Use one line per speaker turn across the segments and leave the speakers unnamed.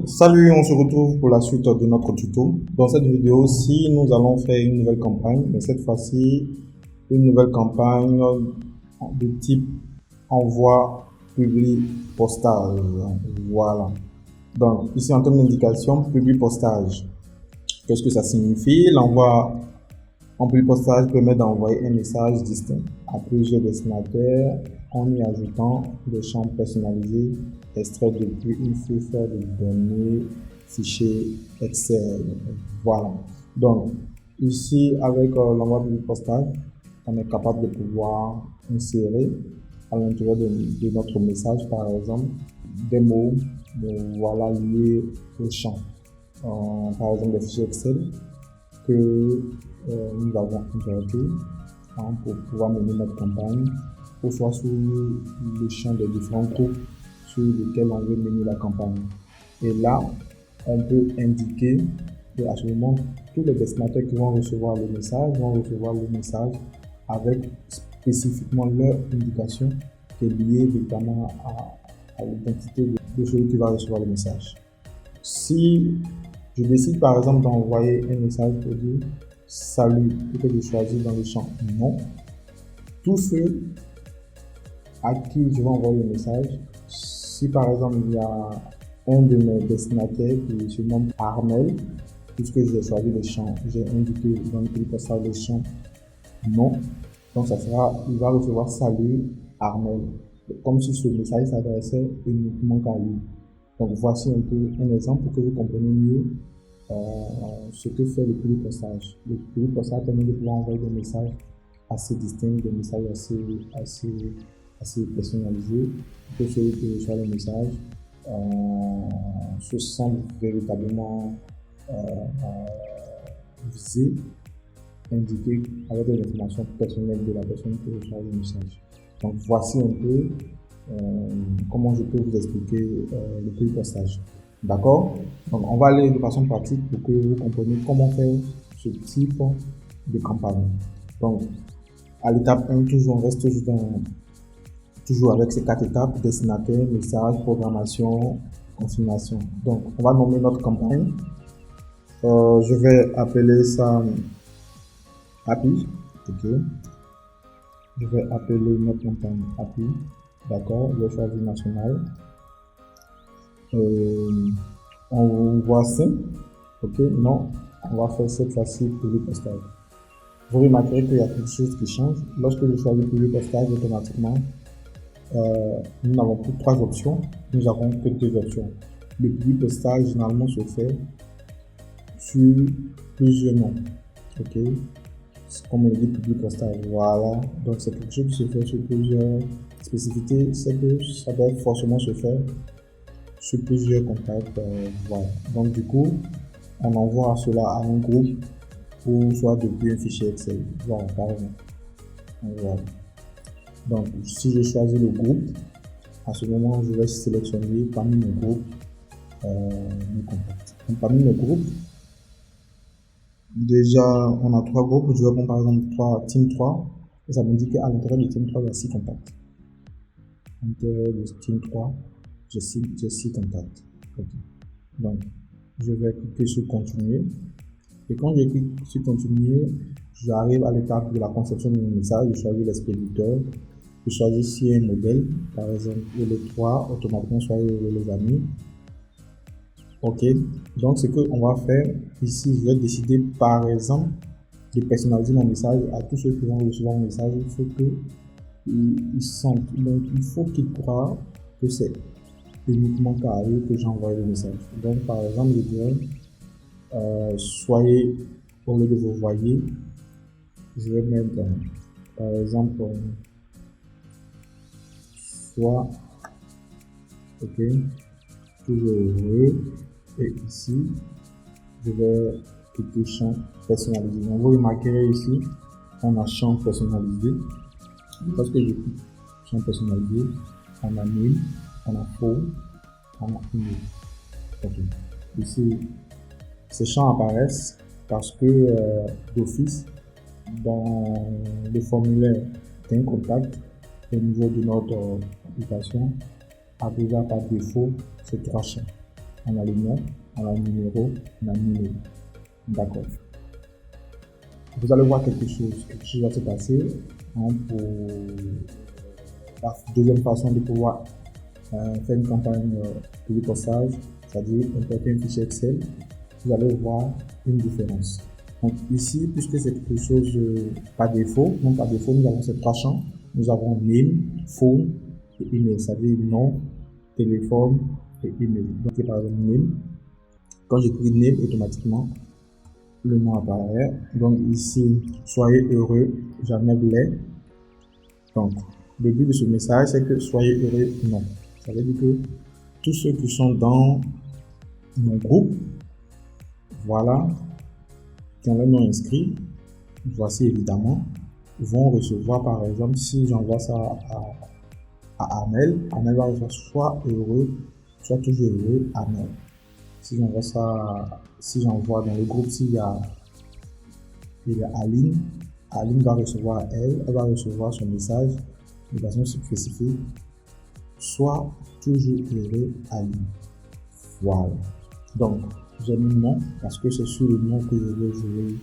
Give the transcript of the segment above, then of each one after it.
Salut, on se retrouve pour la suite de notre tuto. Dans cette vidéo-ci, nous allons faire une nouvelle campagne, mais cette fois-ci, une nouvelle campagne de type envoi, public, postage. Voilà. Donc, ici, en termes d'indication, public, postage. Qu'est-ce que ça signifie? L'envoi en public postage permet d'envoyer un message distinct à plusieurs destinataires en y ajoutant des champs personnalisés extraits depuis une source de données, fichiers Excel. Voilà. Donc, ici, avec l'envoi public postage, on est capable de pouvoir insérer à l'intérieur de notre message, par exemple, des mots voilà, liés au champ. Par exemple, des fichiers Excel que nous avons injecté pour pouvoir mener notre campagne, ou soit sur le champ des différents groupes sur lesquels on veut mener la campagne. Et là, on peut indiquer que à ce moment, tous les destinataires qui vont recevoir le message avec spécifiquement leur indication qui est liée évidemment à l'identité de celui qui va recevoir le message. Si je décide par exemple d'envoyer un message pour dire salut et que je choisis dans le champ non, tous ceux à qui je vais envoyer le message, si par exemple il y a un de mes destinataires qui se nomme Armel, puisque j'ai choisi le champ, j'ai indiqué dans le public postage le champ non, donc ça sera, il va recevoir salut Armel, comme si ce message s'adressait uniquement qu'à lui. Donc voici un peu un exemple pour que vous compreniez mieux ce que fait le public postage. Le public postage permet de pouvoir envoyer des messages assez distincts, des messages assez personnalisés, que celui qui reçoit le message se sent véritablement visé, indiqué avec des informations personnelles de la personne qui reçoit le message. Donc voici un peu comment je peux vous expliquer le public postage. D'accord? Donc on va aller de façon pratique pour que vous compreniez comment faire ce type de campagne. Donc à l'étape 1, on reste toujours avec ces 4 étapes: destinataire, message, programmation, confirmation. Donc on va nommer notre campagne. Je vais appeler ça Happy. Ok. Je vais appeler notre campagne Happy. D'accord, je vais choisir national. On voit simple. Ok, non, on va faire cette fois-ci public postage. Vous remarquerez qu'il y a quelque chose qui change. Lorsque je choisis public postage, automatiquement, nous n'avons plus 3 options, nous avons que 2 options. Le public postage généralement se fait sur plusieurs noms. Ok, comme on dit public postage, voilà. Donc c'est quelque chose qui se fait sur plusieurs spécificités, c'est que ça doit forcément se faire sur plusieurs contacts. Voilà. Donc du coup, on envoie cela à un groupe ou soit depuis un fichier Excel. Voilà, carrément. Voilà. Donc si je choisis le groupe, à ce moment je vais sélectionner parmi mes groupes mes contacts. Donc, parmi mes groupes, déjà on a 3 groupes. Je vais prendre par exemple Team 3 et ça me dit qu'à l'intérieur de Team 3 il y a 6 contacts. À l'intérieur de Team 3 j'ai 6 contacts. Okay. Donc je vais cliquer sur continuer et quand je clique sur continuer, j'arrive à l'étape de la conception de mon message. Je choisis l'expéditeur, je choisis ici un modèle, par exemple les 3, automatiquement choisir les amis. Ok, donc ce qu'on va faire ici, je vais décider par exemple de personnaliser mon message à tous ceux qui vont recevoir mon message. Il faut qu'ils sentent, donc il faut qu'ils croient que c'est uniquement qu'à eux que j'envoie le message. Donc par exemple je dirais soyez, au lieu de vous voyez, je vais mettre par exemple soit, ok, toujours heureux, et ici je vais cliquer champ personnalisé. Donc vous remarquerez ici on a champ personnalisé. Parce que je clique champ personnalisé, on a mail, on a phone, on a email. Ok, ici ces champs apparaissent parce que d'office dans le formulaire d'un contact au niveau de notre application a déjà par défaut ces 3 champs. on a le nom, on a le numéro, on a le numéro. D'accord. Vous allez voir quelque chose va se passer pour la deuxième façon de pouvoir faire une campagne public postage, c'est-à-dire importer un fichier Excel. Vous allez voir une différence. Donc ici, puisque c'est quelque chose par défaut, non par défaut, nous avons ces trois champs. Nous avons name, phone et email, c'est-à-dire nom, téléphone et email. Donc par exemple name, quand j'écris name, automatiquement le nom apparaît. Donc ici, soyez heureux, j'enlève les. Donc le but de ce message, c'est que soyez heureux, non. Ça veut dire que tous ceux qui sont dans mon groupe, voilà, qui ont le nom inscrit, voici évidemment, vont recevoir par exemple, si j'envoie ça à Amel, Amel va recevoir soit heureux, soit toujours heureux, Amel. Si j'envoie ça, si j'envoie dans le groupe, il y a Aline, Aline va recevoir elle va recevoir son message de façon spécifique, soit toujours heureux, Aline. Voilà. Donc, j'ai mis nom parce que c'est sur le nom que je vais jouer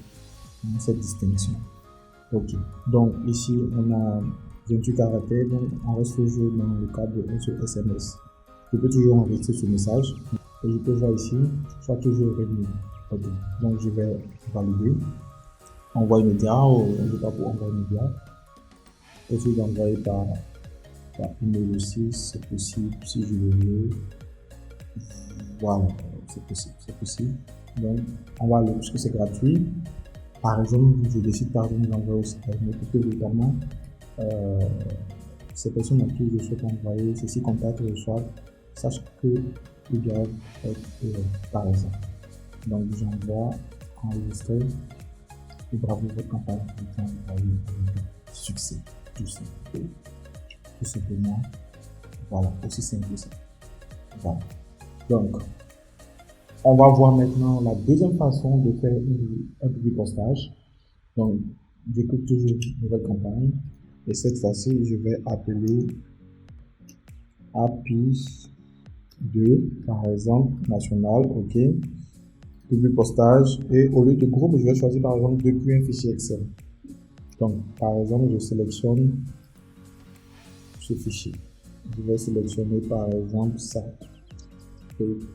cette distinction. Ok. Donc, ici, on a 28 caractères. Donc, on reste toujours dans le cadre d'un seul SMS. Je peux toujours enregistrer ce message. Et je peux voir ici, soit toujours revenu. Ok. Donc, je vais valider. Envoi immédiat ou je ne sais pas pour envoi immédiat. Et si d'envoyer par email aussi, c'est possible si je le veux. Voilà, c'est possible. Donc, on va aller, puisque c'est gratuit. Par exemple, je décide par exemple d'envoyer aussi par email, parce que évidemment, ces personnes à qui je souhaite envoyer ceci contacts reçoivent, sache qu'ils doivent être par exemple. Donc, j'envoie enregistrer et bravo, votre campagne a été envoyée avec succès. Tout simplement. Voilà, aussi simple que ça. Voilà. Donc, on va voir maintenant la deuxième façon de faire un public postage. Donc, j'écoute toujours une nouvelle campagne. Et cette fois-ci, je vais appeler API 2, par exemple, national, OK. Public postage. Et au lieu de groupe, je vais choisir par exemple depuis un fichier Excel. Donc, par exemple, je sélectionne ce fichier. Je vais sélectionner par exemple ça.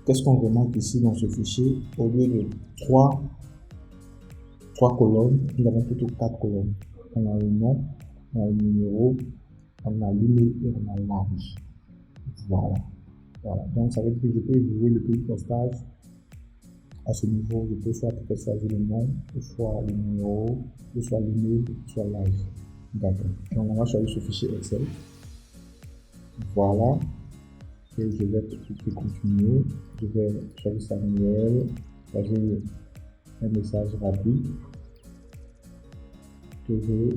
Qu'est-ce qu'on remarque ici dans ce fichier? Au lieu de trois colonnes, nous avons plutôt 4 colonnes. On a le nom, on a le numéro, on a l'email et on a l'âge. Voilà. Donc ça veut dire que je peux jouer le public postage à ce niveau. Je peux soit peut-être choisir le nom, soit le numéro, soit l'email, soit l'âge. D'accord. Donc on va choisir ce fichier Excel. Voilà. Et je vais cliquer continuer. Je vais choisir ça manuel, choisir un message rapide. Toujours.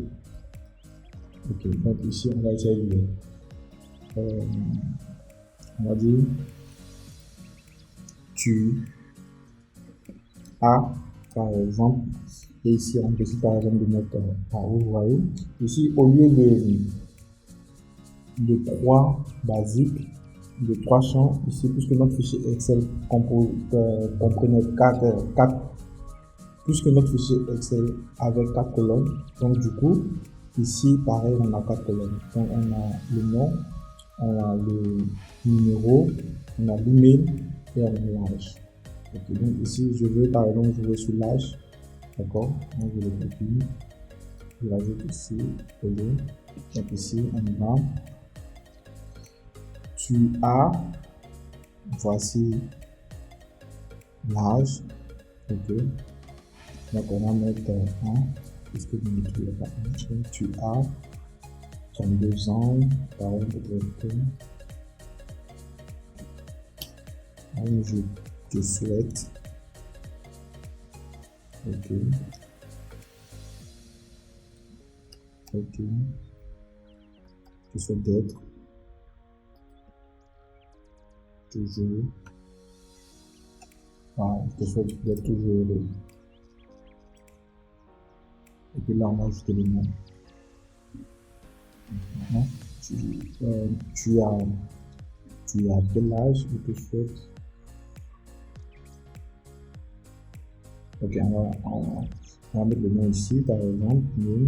Ok, donc ici on va essayer de on va dire tu as par exemple, et ici on décide par exemple de mettre en haut, vous voyez. Ici au lieu de 3 basiques, de 3 champs, ici puisque notre fichier Excel comprenait 4 puisque notre fichier Excel avait 4 colonnes, donc du coup ici pareil on a 4 colonnes. Donc on a le nom, on a le numéro, on a l'email et on a l'âge. Okay, donc ici je veux par exemple jouer sur l'âge, d'accord, donc je le copie, je l'ajoute ici, donc ici on a tu as, voici l'âge, ok, donc on va mettre 1, puisque vous ne trouvez pas 1, tu as 32 ans, par exemple, je te souhaite, ok, je souhaite d'être toujours, je souhaite d'être toujours heureux. Et puis là on va ajouter le nom. Tu as quel âge? Je te souhaite Ok, on va mettre le nom ici, par exemple, mail,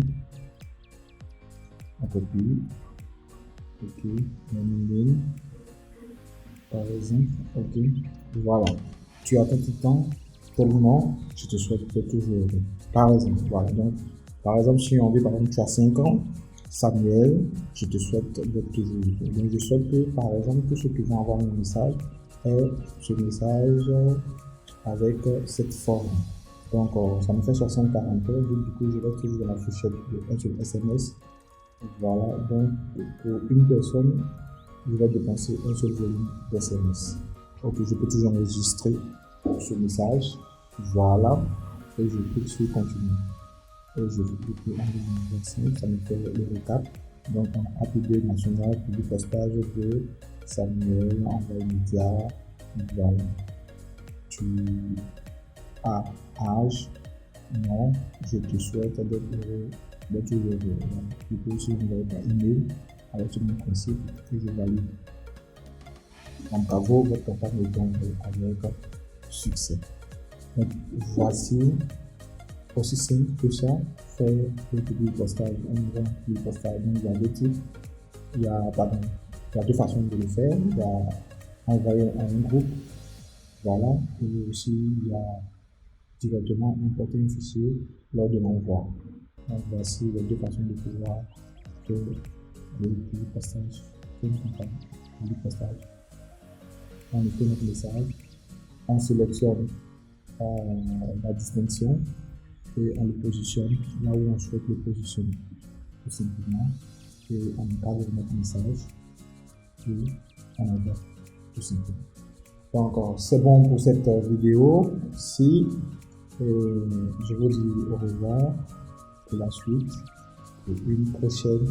on copie, ok, mail, par exemple, ok, voilà. Tu attends tout le temps, tellement, je te souhaite toujours heureux. Par exemple, voilà, donc, par exemple, si on dit, par exemple, tu as 5 ans, Samuel, je te souhaite d'être toujours heureux. Donc, je souhaite que, par exemple, tous ceux qui vont avoir mon message aient ce message avec cette forme. Donc, ça me fait 60 caractères, donc du coup, je vais toujours dans la fourchette de un seul SMS. Voilà, donc pour une personne, je vais dépenser un seul volume d'SMS. Ok, je peux toujours enregistrer ce message. Voilà, et je clique sur continuer. Et je clique sur enregistrer, ça me fait le récap. Donc, on a APB national, public postage de Samuel, envoyé média. Voilà. Tu as âge, non, je te souhaite d'être heureux. Du coup, si vous n'avez pas email, avec tout mon principe, que je valide. Donc, bravo, votre campagne est tombée avec succès. Donc, voici, aussi simple que ça, faire le public postage. On voit le public postage. Donc, il y a deux types. Il y a deux façons de le faire. Il y a envoyer à un groupe. Voilà. Et aussi, il y a directement importer un fichier lors de l'envoi. Donc, voici les deux façons de pouvoir faire le public postage. Une campagne, public postage. On écrit notre message, on sélectionne la distinction et on le positionne là où on souhaite le positionner, tout simplement. Et on encadre notre message et on envoie, tout simplement. Donc, c'est bon pour cette vidéo. Si je vous dis au revoir pour la suite et une prochaine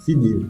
vidéo.